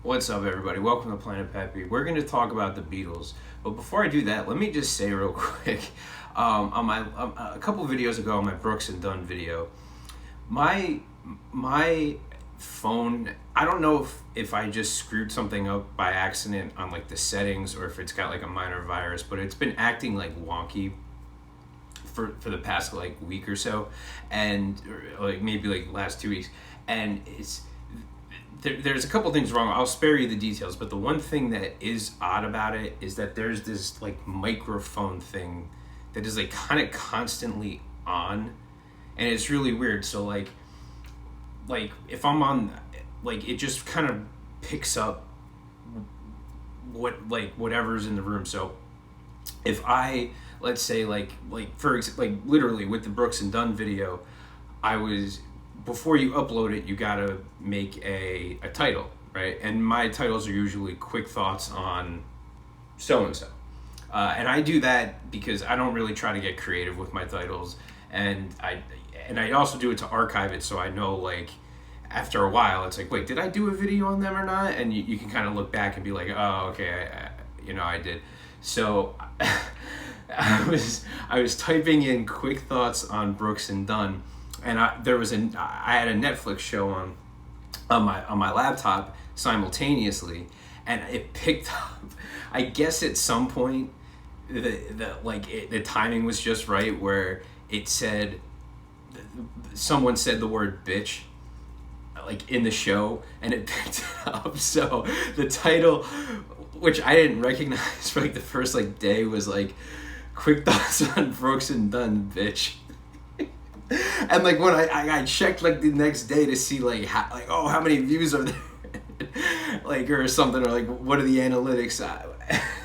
What's up, everybody? Welcome to Planet-Pepe. We're going to talk about the Beatles, but before I do that, let me just say real quick. A couple videos ago, on my Brooks and Dunn video, my phone. I don't know if I just screwed something up by accident on like the settings, or if it's got like a minor virus, but it's been acting like wonky for the past like week or so, and or, like maybe like last 2 weeks, and there's a couple things wrong. I'll spare you the details, but the one thing that is odd about it is that there's this like microphone thing that is like kind of constantly on, and it's really weird. So like if I'm on, like it just kind of picks up whatever's in the room. So if I, let's say literally with the Brooks and Dunn video, before you upload it, you gotta make a title, right? And my titles are usually quick thoughts on so-and-so. And I do that because I don't really try to get creative with my titles. And I also do it to archive it, so I know, like, after a while, it's like, wait, did I do a video on them or not? And you can kind of look back and be like, oh, okay, I did. So I was typing in quick thoughts on Brooks and Dunn, and I had a Netflix show on my laptop simultaneously, and it picked up. I guess at some point the timing was just right, where it said, someone said the word bitch like in the show, and it picked it up. So the title, which I didn't recognize for like the first like day, was like quick thoughts on Brooks and Dunn, bitch. And like when I checked like the next day to see how many views are there, like, or something, or like what are the analytics,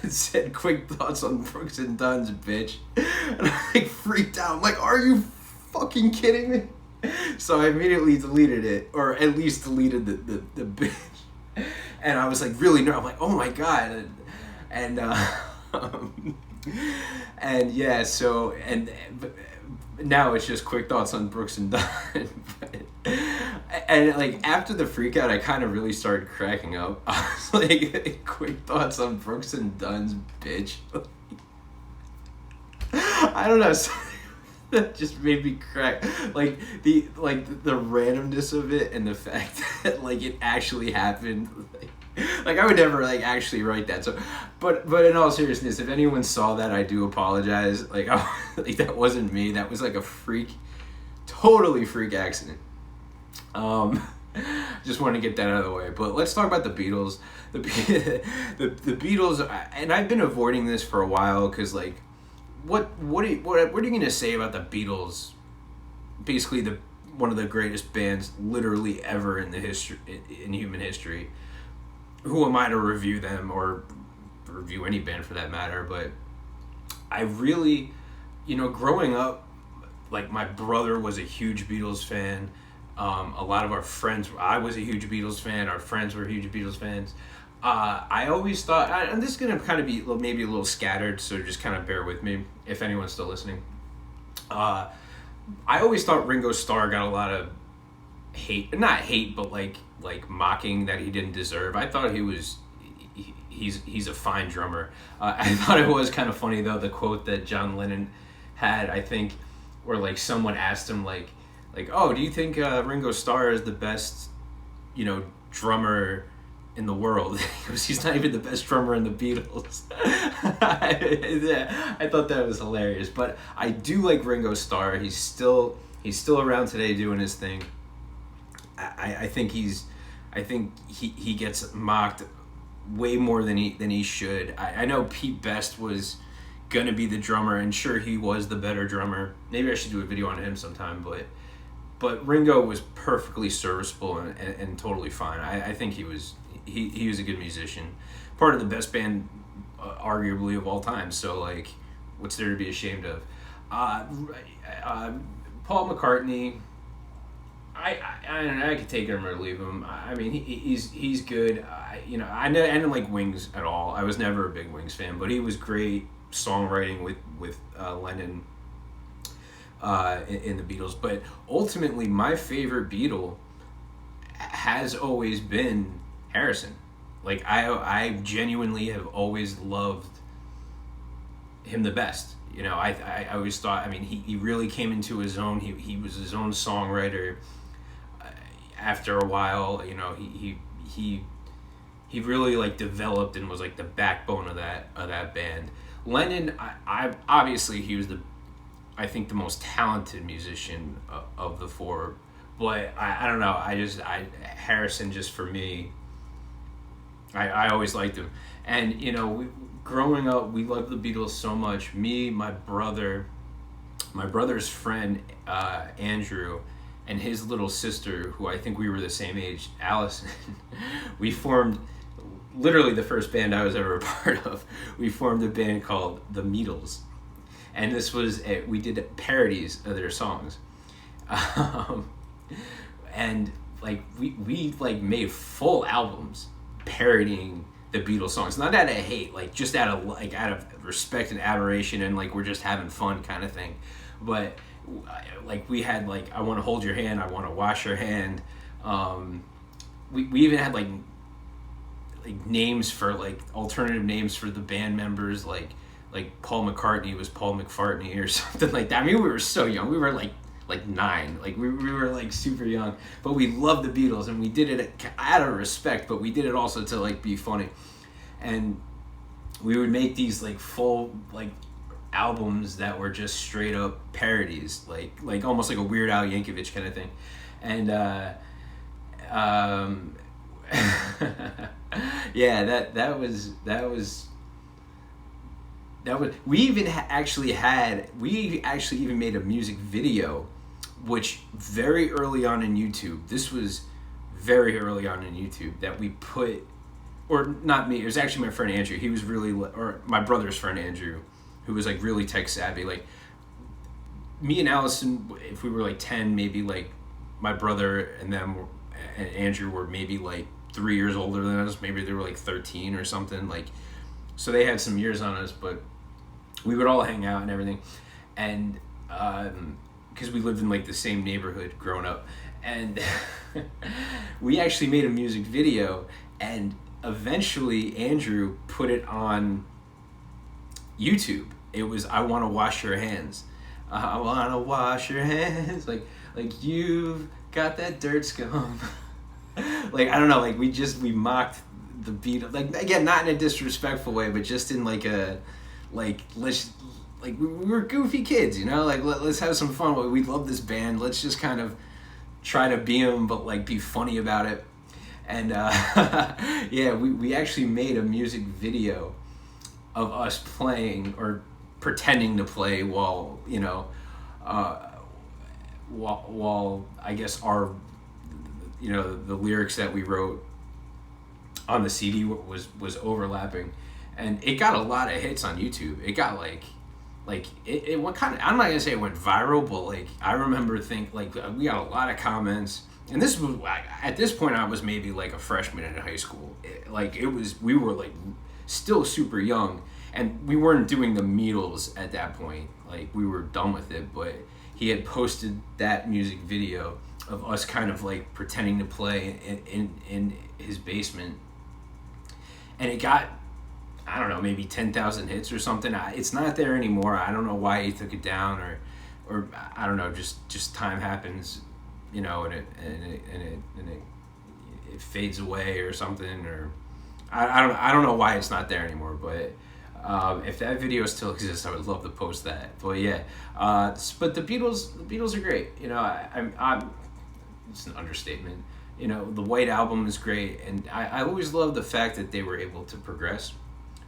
it said quick thoughts on Brooks and Dunn's, bitch. And I like freaked out. I'm like, are you fucking kidding me? So I immediately deleted it, or at least deleted the bitch. And I was like really nervous. I'm like, oh my god. And and yeah, so but now it's just quick thoughts on Brooks and Dunn. And like after the freak out, I kind of really started cracking up. I was like, quick thoughts on Brooks and Dunn's, bitch. I don't know. That just made me crack. Like the randomness of it, and the fact that like it actually happened. Like I would never like actually write that. So, but in all seriousness, if anyone saw that, I do apologize. Like that wasn't me. That was like a totally freak accident. Just want to get that out of the way. But let's talk about the Beatles. The Beatles, and I've been avoiding this for a while because like, what are you gonna say about the Beatles? Basically, one of the greatest bands literally ever in human history. Who am I to review them, or review any band for that matter? But I really, growing up, like my brother was a huge Beatles fan. A lot of our friends, I was a huge Beatles fan. Our friends were huge Beatles fans. I always thought, and this is going to kind of be maybe a little scattered, so just kind of bear with me if anyone's still listening. I always thought Ringo Starr got a lot of hate, not hate, but like mocking that he didn't deserve. I thought he's a fine drummer. I thought it was kind of funny though, the quote that John Lennon had, I think, where like someone asked him like, oh, do you think Ringo Starr is the best, drummer in the world? He goes, he's not even the best drummer in the Beatles. I thought that was hilarious. But I do like Ringo Starr. He's still around today doing his thing. I think he gets mocked way more than he should. I know Pete Best was gonna be the drummer, and sure, he was the better drummer. Maybe I should do a video on him sometime, but Ringo was perfectly serviceable and totally fine. I think he was a good musician, part of the best band arguably of all time. So like, what's there to be ashamed of? Paul McCartney, I could take him or leave him. I mean, he's good. I didn't like Wings at all. I was never a big Wings fan, but he was great songwriting with Lennon in the Beatles. But ultimately, my favorite Beatle has always been Harrison. Like I genuinely have always loved him the best. You know, I always thought, I mean, he really came into his own. He was his own songwriter. After a while, you know, he really like developed and was like the backbone of that band. Lennon, I obviously he was I think the most talented musician of the four, but I don't know. Harrison, just for me, I always liked him. And you know, growing up, we loved the Beatles so much. Me, my brother's friend, Andrew, and his little sister, who I think we were the same age, Allison. We formed literally the first band I was ever a part of. We formed a band called The-Beatles, and this was we did parodies of their songs, and like we like made full albums parodying the Beatles songs, not out of hate, like just out of respect and adoration, and like we're just having fun kind of thing. But like we had like I Want to Hold Your Hand, I Want to Wash Your Hand. We even had like names for like alternative names for the band members, like Paul McCartney was Paul McFartney or something like that. I mean, we were so young. We were like 9. Like we were like super young, but we loved the Beatles, and we did it out of respect, but we did it also to like be funny. And we would make these like full like albums that were just straight up parodies, like almost like a Weird Al Yankovic kind of thing. And yeah, that was we actually even made a music video, which very early on in YouTube, this was very early on in YouTube, that we put, or not me, it was actually my friend Andrew. He was really, or my brother's friend Andrew, who was like really tech savvy. Like me and Allison, if we were like 10, maybe like my brother and Andrew were maybe like 3 years older than us. Maybe they were like 13 or something. Like, so they had some years on us, but we would all hang out and everything. And because we lived in like the same neighborhood growing up, and we actually made a music video, and eventually Andrew put it on YouTube. It was I Want to Wash Your Hands. I want to wash your hands, like you've got that dirt scum. Like, I don't know, like we mocked the Beatles, like, again, not in a disrespectful way, but just in like a, like, let's, like, we were goofy kids, you know, like let's have some fun. We love this band, let's just kind of try to be them, but like be funny about it. And yeah, we actually made a music video of us playing or pretending to play while, you know, while I guess our, you know, the lyrics that we wrote on the CD was overlapping, and it got a lot of hits on YouTube. It got like it went kind of, I'm not gonna say it went viral, but like I remember we got a lot of comments. And this was, at this point I was maybe like a freshman in high school. We were like still super young, and we weren't doing the Beatles at that point. Like, we were done with it, but he had posted that music video of us kind of like pretending to play in his basement, and it got, I don't know, maybe 10,000 hits or something. It's not there anymore. I don't know why he took it down, or I don't know. Just time happens, you know, and it fades away or something, or I don't know why it's not there anymore. But if that video still exists, I would love to post that. But yeah, but the Beatles are great. You know, I'm it's an understatement. You know, the White Album is great, and I always love the fact that they were able to progress.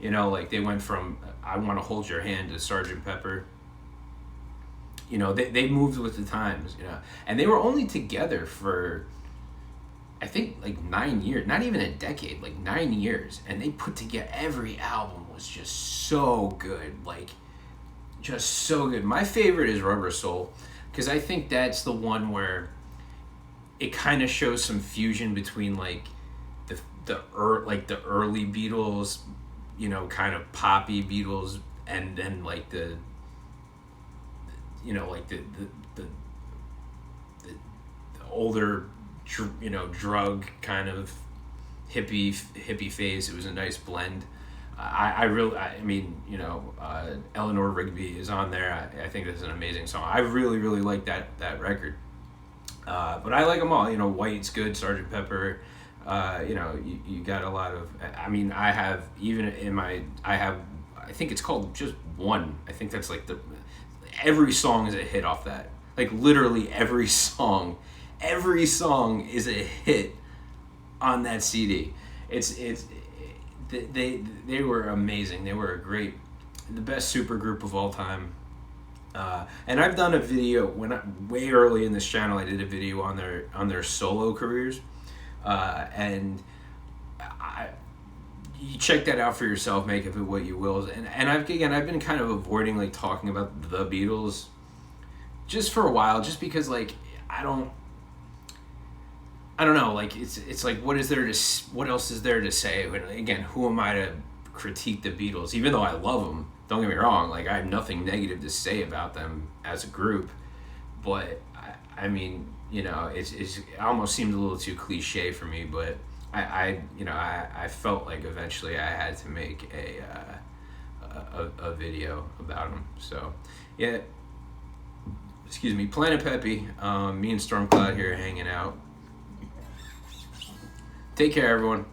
You know, like they went from I Want to Hold Your Hand to Sgt. Pepper. You know, they moved with the times, you know. And they were only together for, I think, like 9 years. Not even a decade, like 9 years. And they put together, every album was just so good. Like, just so good. My favorite is Rubber Soul, because I think that's the one where it kind of shows some fusion between, like, the early Beatles, you know, kind of poppy Beatles, and then, like, the you know, like the older, you know, drug kind of hippie phase. It was a nice blend. I mean, you know, Eleanor Rigby is on there. I think that's an amazing song. I really like that record. But I like them all. You know, White's good, Sergeant Pepper. You know, you got a lot of. I mean, I have even in my. I think it's called just One. I think that's like every song is a hit off that. Like literally every song is a hit on that CD. They were amazing. They were the best super group of all time. And I've done a video way early in this channel. I did a video on their solo careers, and you check that out for yourself. Make of it what you will. And I've been kind of avoiding like talking about the Beatles just for a while, just because like I don't know. Like it's like what else is there to say? Again, who am I to critique the Beatles? Even though I love them. Don't get me wrong, like I have nothing negative to say about them as a group, but I mean, you know, it almost seemed a little too cliche for me, but I felt like eventually I had to make a video about them. So, yeah, excuse me, planet-Pepe, me and Stormcloud here hanging out. Take care, everyone.